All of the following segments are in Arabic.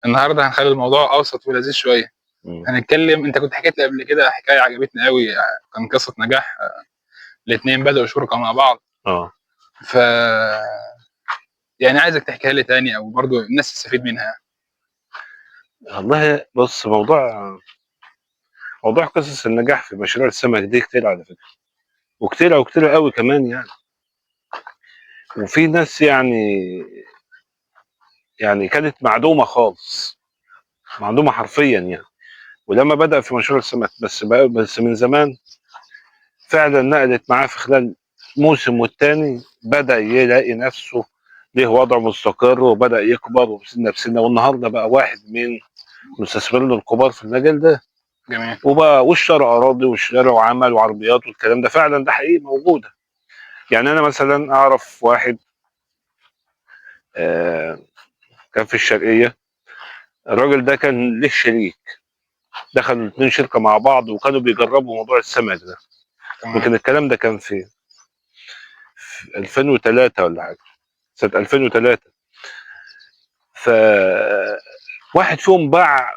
النهارده هنخلي الموضوع ابسط ولذيذ شويه. هنتكلم، انت كنت حكيت لي قبل كده حكايه عجبتني قوي، كان قصه نجاح. الاثنين بدأوا شركاء مع بعض. ف يعني عايزك تحكيها لي تاني، او برضو الناس تستفيد منها. والله بص، موضوع قصص النجاح في مشاريع السمك دي كتير على فكره، وكتير قوي كمان يعني. وفي ناس يعني كانت معدومه خالص، معدومه حرفيا يعني. ولما بدأ في مشروع السمك بس من زمان، فعلا نقلت معاه في خلال موسم والتاني بدأ يلاقي نفسه ليه وضع مستقر، وبدأ يكبر وسنة بسنة، والنهارده بقى واحد من المستثمرين الكبار في المجال ده. جميل. واشترى أراضي واشترى وعمل وعربيات، والكلام ده فعلا ده حقيقي موجودة. يعني أنا مثلا أعرف واحد كان في الشرقية. الراجل ده كان له شريك، دخلوا الاثنين شركة مع بعض وكانوا بيجربوا موضوع السمك ده. تمام. يمكن الكلام ده كان في 2003 ولا حاجة، سنة 2003. ف واحد فيهم باع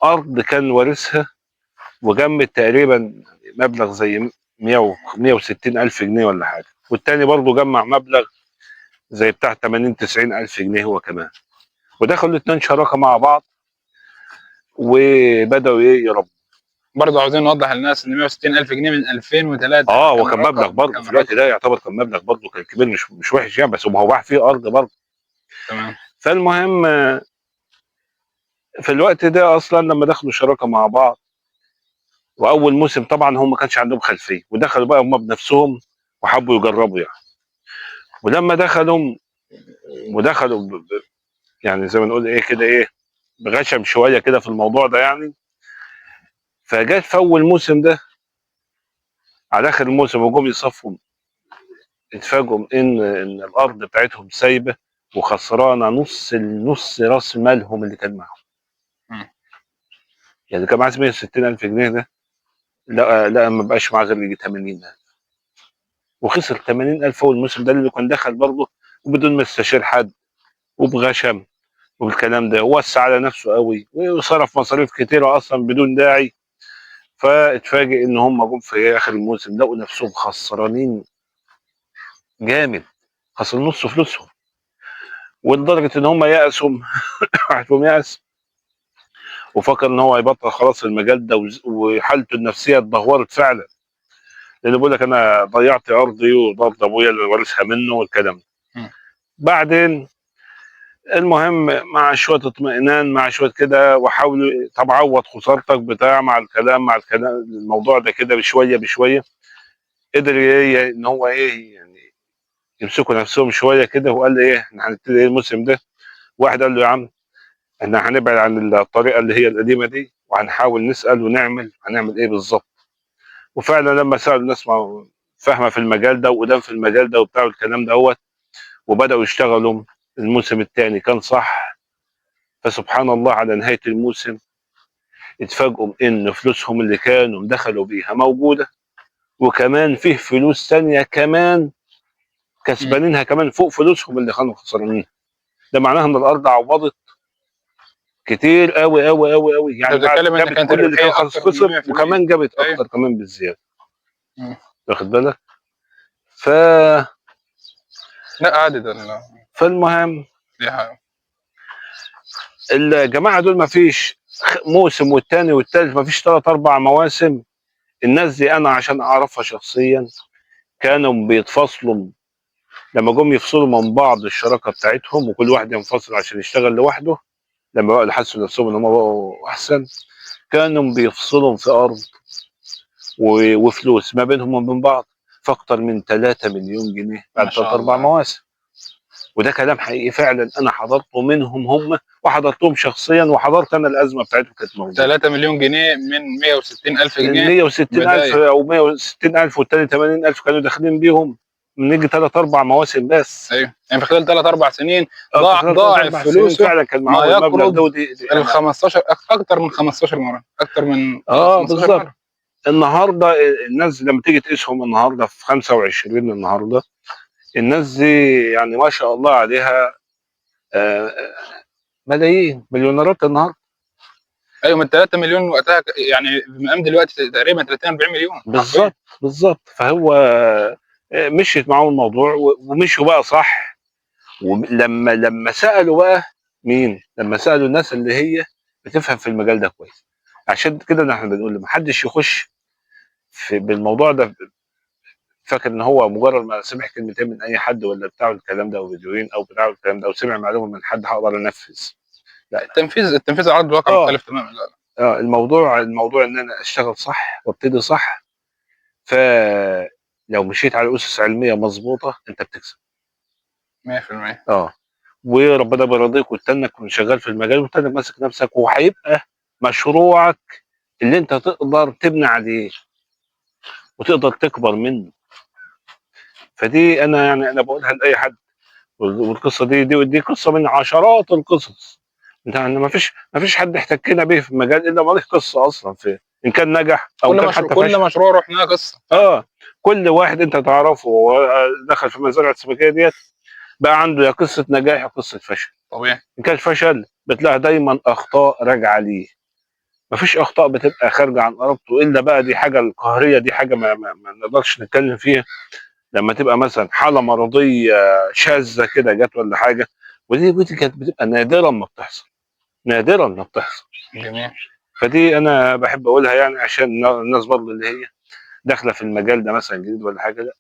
أرض كان وارثها، وجمد تقريبا مبلغ زي 160 ألف جنيه ولا حاجة، والتاني برضه جمع مبلغ زي بتاع 80 90 ألف جنيه هو كمان. ودخلوا الاتنين شراكة مع بعض، وبدأوا يربوا. برضه عاوزين نوضح للناس ان 160 الف جنيه من 2003 هو كان كان مبلغ رقم، برضه في الوقت ده، يعتبر كان مبلغ برضه كان كبير، مش وحش يعني، بس هو باع فيه أرض برضه. تمام. فالمهم في الوقت ده اصلا لما دخلوا شراكه مع بعض، واول موسم طبعا هم ما كانش عندهم خلفيه، ودخلوا بقى هم بنفسهم وحبوا يجربوا يعني. ولما ودخلوا يعني زي ما نقول ايه كده، ايه، بغشم شويه كده في الموضوع ده يعني. فجت في اول موسم ده، على اخر الموسم وجم يصفوا، اتفاجئوا ان الارض بتاعتهم سايبه وخسرانه نص راس مالهم اللي كان معاهم. يعني كان معاه 160 الف جنيه ده، لا ما بقاش معاه غير يجي 80. وخسر 80,000 أول موسم ده، اللي كان دخل برضه وبدون ما يستشير حد، وبغشم والكلام ده، ووسع على نفسه قوي وصرف مصاريف كتيرة أصلا بدون داعي. فاتفاجئ إن هم جم في آخر الموسم لقوا نفسهم خسرانين جامد، خسروا نص فلوسهم. ولدرجة إن هم يأسوا واحد فيهم يأس وفكر إن هو هيبطل خلاص المجال ده، وحالته النفسية اتدهورت فعلا، لأنه بيقول لك أنا ضيعت أرضي وضربت أبويا اللي وارثها منه والكلام ده. بعدين المهم مع شويه اطمئنان، مع شويه كده، وحاولوا طب عوض خسارتك بتاع مع الكلام الموضوع ده كده بشويه بشويه، قدر ايه ان هو ايه يعني يمسكوا نفسهم شويه كده. وقال لي ايه، احنا هنبتدي ايه الموسم ده. واحد قال له يا عم احنا هنبعد عن الطريقه اللي هي القديمه دي، وهنحاول نسال ونعمل هنعمل ايه بالظبط. وفعلا لما سالوا ناس فاهمه في المجال ده وقدام في المجال ده وبتاع الكلام دوت، وبداوا يشتغلوا. الموسم الثاني كان صح. فسبحان الله على نهايه الموسم اتفاجئوا ان فلوسهم اللي كانوا دخلوا بيها موجوده، وكمان فيه فلوس ثانيه كمان كسبانينها كمان فوق فلوسهم اللي كانوا خسرانينها. ده معناها ان الارض عوضت كتير قوي قوي قوي قوي انت يعني، بعد بتتكلم ان جابت كانت كل اللي كان الربحيه اكتر من خسر 100%. وكمان جابت ايوه. اكتر كمان بالزياده. مم. واخد بالك. ف لا عادي ده فالمهم دي حاجة. الجماعه دول ما فيش موسم والتاني والتالت، ما فيش 3 4 مواسم. الناس دي انا عشان اعرفها شخصيا كانوا بيتفصلوا. لما جم يفصلوا من بعض الشراكه بتاعتهم وكل واحد ينفصل عشان يشتغل لوحده، لما بقوا حسوا نفسهم ان هم بقوا احسن، كانوا بيفصلوا في ارض وفلوس ما بينهم وبين بعض في اكتر من 3 مليون جنيه ما بعد 3 شاء 4 الله. مواسم. وده كلام حقيقي فعلا، انا حضرته منهم هم، وحضرتهم شخصيا، وحضرت انا الازمه بتاعتهم كانت موجوده. 3 مليون جنيه من 160 الف من جنيه 160 الف بدايه. او 160 الف والتاني 80 الف كانوا داخلين بيهم من يجي 3 4 مواسم بس. ايوه، يعني في خلال 3 4 سنين في خلال 3 ضاعف 4 سنين فلوسه فعلا كان ما معاهم المبلغ ده. يقرب ودي ال انا 15، اكتر من 15 مره، اكتر من 15 بالظبط. مره. النهارده الناس لما تيجي تقيسهم النهارده في 25 النهارده، الناس دي يعني ما شاء الله عليها، آه، ملايين مليونيرات النهارده. ايوه، من 3 مليون وقتها يعني بمقام دلوقتي تقريبا 30 40 مليون. بالظبط بالظبط. فهو مشيت معاهم الموضوع ومشوا بقى صح. ولما سالوا بقى مين؟ لما سالوا الناس اللي هي بتفهم في المجال ده كويس. عشان كده احنا بنقول ما حدش يخش بالموضوع ده فاكر ان هو مجرد ما سمع كلمتين من اي حد ولا بتاع الكلام ده او فيديوهين او بتاع الكلام ده او سمع معلومه من حد هقدر انفذ. لا، التنفيذ على ارض الواقع مختلف تماما. لا الموضوع ان انا اشتغل صح وابتدي صح. فلو مشيت على اسس علميه مظبوطه انت بتكسب 100%. وربنا بيرضيك وتنك شغال في المجال وتنك ماسك نفسك وهيبقى مشروعك اللي انت تقدر تبني عليه وتقدر تكبر منه. فدي انا بقولها لاي حد. والقصه دي قصه من عشرات القصص. انت ما فيش حد احتكينا به في المجال الا ما له قصه اصلا في ان كان نجح او كان حتى كل فشل. مشروع رحناه قصه. كل واحد انت تعرفه دخل في مزارع السمكيه ديت بقى عنده يا قصه نجاح يا قصه فشل. طبيعي. ان كان فشل بتلاقي دايما اخطاء راجعه ليه. ما فيش اخطاء بتبقى خارجه عن ارادته الا بقى دي حاجه القهريه، دي حاجه ما نقدرش نتكلم فيها. لما تبقى مثلا حاله مرضيه شاذه كده جت ولا حاجه، ودي كانت بتبقى نادرا ما بتحصل. نادرا ما بتحصل. جميل. فدي انا بحب اقولها يعني عشان الناس برضه اللي هي داخله في المجال ده مثلا جديد ولا حاجه. لا،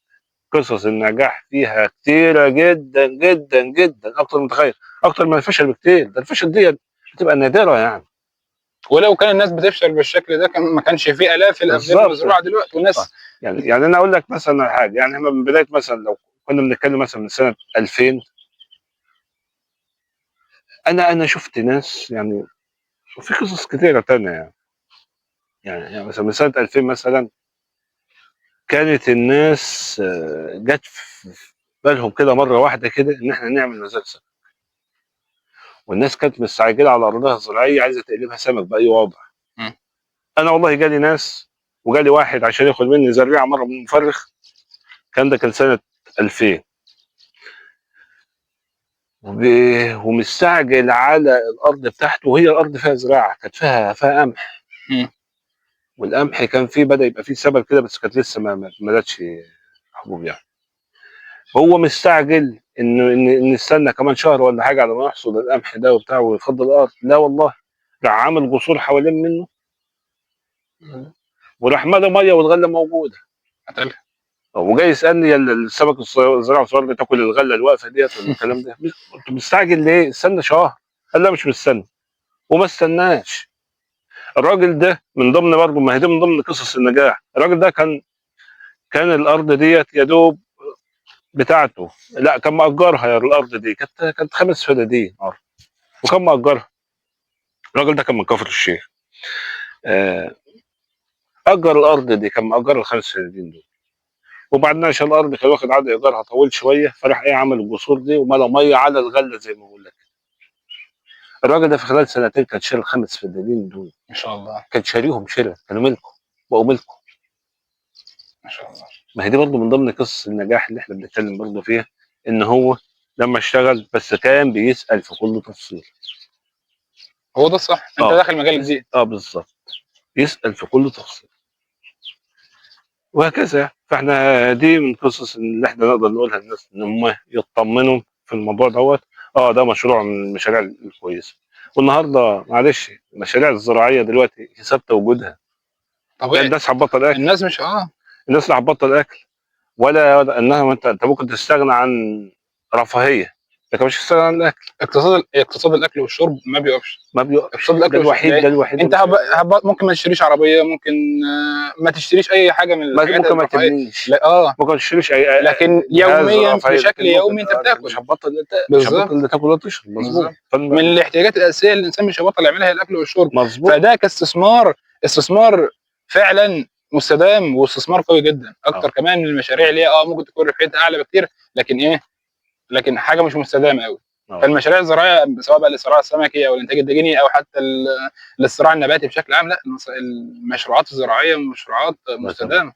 قصص النجاح فيها كتيره جدا جدا جدا اكتر من تخيل، اكتر من الفشل بكتير. ده الفشل دي بتبقى نادره يعني. ولو كان الناس بتفشل بالشكل ده ما كانش فيه الاف الابدان مزروعه دلوقتي والناس. يعني انا اقول لك مثلا حاجه، يعني احنا من بدايه مثلا لو كنا بنتكلم مثلا من سنه 2000 انا شفت ناس يعني وفي قصص كتيره تانية يعني مثلا من سنه 2000 مثلا كانت الناس جت في بالهم كده مره واحده كده ان احنا نعمل مزارع سمك. والناس كانت مستعجله على ارضها الزراعيه عايزه تقلبها سمك باي وضع. انا والله جالي ناس وجالي واحد عشان ياخد مني زريعه مره من المفرخ. كان سنه 2000 ومستعجل على الارض بتاعته وهي الارض فيها زراعه كانت فيها قمح. والقمح كان فيه بدا يبقى فيه سبل كده بس كانت لسه ما بداتش حبوب يعني. هو مستعجل ان نستنى كمان شهر ولا حاجه على ما يحصد القمح ده وبتاع ويفضل الارض. لا والله، راح عامل جسور حوالين منه وراح مالي ميه والغله موجوده. وجاي يسالني السمك الزراعه الصغير بتاكل الغله الواقفه ديت والكلام ده. قلت مستعجل ليه؟ استنى شهر. قال لا مش مستني وما استناش. الراجل ده من ضمن برضه ما هي دي من ضمن قصص النجاح. الراجل ده كان الارض ديت يا دوب بتاعته. لا، كان مأجرها. يا الارض دي كانت 5 فدادين ارض وكان مأجرها. الراجل ده كان من كفر الشيخ. اجر الارض دي، كان مأجر ال5 فدادين دول. وبعدين عشان الارض كان واخد عقد ايجارها طويل شويه فراح عمل الجسور دي وملا ميه على الغله زي ما بقول لك. الراجل ده في خلال سنتين كان شاري ال5 فدادين دول. ما شاء الله. كان شاريهم كانوا ملكه بقوا ملكه. ما شاء الله. ما هي دي برضه من ضمن قصص النجاح اللي احنا بنتكلم برضه فيها. ان هو لما اشتغل بس كان بيسأل في كل تفصيل. هو ده الصح. انت داخل مجال جديد. بالظبط. يسأل في كل تفصيل وهكذا. فاحنا دي من قصص اللي احنا نقدر نقولها للناس ان هم يطمنوا في الموضوع دوت. ده مشروع من المشاريع الكويسه. والنهارده معلش المشاريع الزراعيه دلوقتي ثابته وجودها. طبيعي. الناس هتبطل اكل. الناس مش الناس اللي هتبطل اكل ولا انها انت ممكن تستغنى عن رفاهيه لكن مش تستغنى عن الاكل. اقتصاد الاكل والشرب ما بيقفش. اقتصاد الاكل ده الوحيد انت ممكن ما تشتريش عربيه، ممكن ما تشتريش اي حاجه من الحاجات ممكن ما تبنيش. ممكن ما تشتريش لكن يوميا بشكل يومي انت بتاكل. مش هتبطل تاكل ولا تشرب. مظبوط. من الاحتياجات الاساسيه اللي الانسان مش هيبطل يعملها هي الاكل والشرب. مظبوط. فده استثمار فعلا مستدام واستثمار قوي جدا اكتر كمان من المشاريع اللي هي ممكن تكون ربحيتها اعلى بكتير لكن حاجه مش مستدامه قوي. فالمشاريع الزراعيه سواء بقى الزراعه السمكي او الانتاج الدجيني او حتى الزراعه النباتي بشكل عام، لا المشروعات الزراعيه مشروعات مستدامه.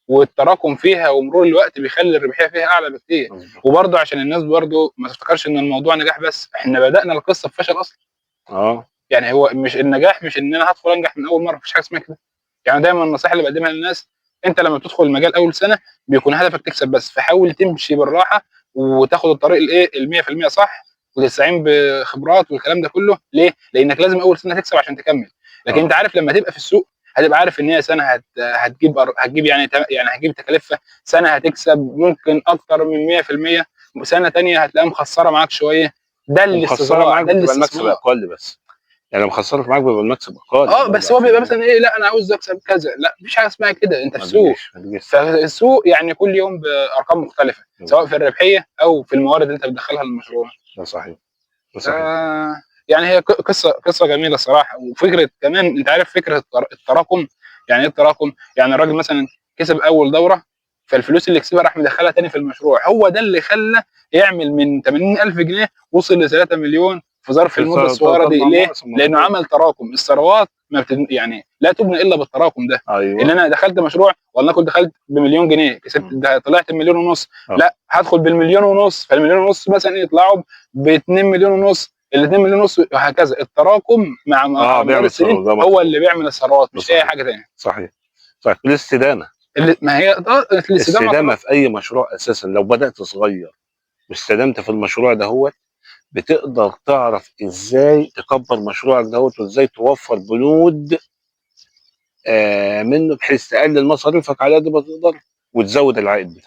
والتراكم فيها ومرور الوقت بيخلي الربحيه فيها اعلى بكتير. وبرضه عشان الناس برضه ما تفتكرش ان الموضوع نجاح بس، احنا بدانا القصه بفشل اصلا. يعني هو مش النجاح مش ان انا هدخل انجح من اول مره، مفيش حاجه اسمها كده. يعني دايما النصيحه اللي بقدمها للناس، انت لما بتدخل المجال اول سنه بيكون هدفك تكسب بس، فحاول تمشي بالراحه وتاخد الطريق الايه ال 100% صح، وتستعين بخبرات والكلام ده كله. ليه؟ لانك لازم اول سنه تكسب عشان تكمل. لكن انت عارف لما تبقى في السوق هتبقى عارف ان هي سنه هتجيب يعني هتجيب تكلفه، سنه هتكسب ممكن اكتر من 100%، سنه ثانيه هتلاقيها مخسره معاك شويه. ده الاستثمار، ده بتبقى المكسب اقل بس. يعني لو مخسرك معاك بيبقى المكسب اقل. بس هو بيبقى مثلا ايه، لا انا عاوز اكسب كذا، لا مفيش حاجه اسمها كده. انت في سوق، فالسوق يعني كل يوم بارقام مختلفه سواء في الربحيه او في الموارد اللي انت بتدخلها للمشروع. ده صحيح. يعني هي قصه جميله الصراحه. وفكره كمان، انت عارف فكره التراكم. يعني ايه التراكم؟ يعني الراجل مثلا كسب اول دوره، فالفلوس اللي كسبها راح مدخلها تاني في المشروع. هو ده اللي خلى يعمل من 80,000 جنيه وصل ل 3 مليون في ظرف المده الصغيره دي. ليه؟ لانه عمل تراكم. الثروات ما يعني لا تبنى الا بالتراكم ده. ان انا دخلت مشروع ولنكن دخلت بمليون جنيه، كسبت طلعت بمليون ونص، لا هدخل بالمليون ونص، فالمليون ونص مثلا يطلعوا ب 2 مليون ونص، ال 2 مليون ونص، وهكذا. التراكم مع مر السنين هو اللي بيعمل الثروات، مش اي حاجه ثانيه. صحيح. الاستدامه، ما هي الاستدامه في اي مشروع اساسا. لو بدات صغير واستدمت في المشروع ده، هو بتقدر تعرف ازاي تكبر مشروعك دوت، وازاي توفر بنود منه بحيث تقلل مصاريفك على قد ما تقدر وتزود العائد بتاعك.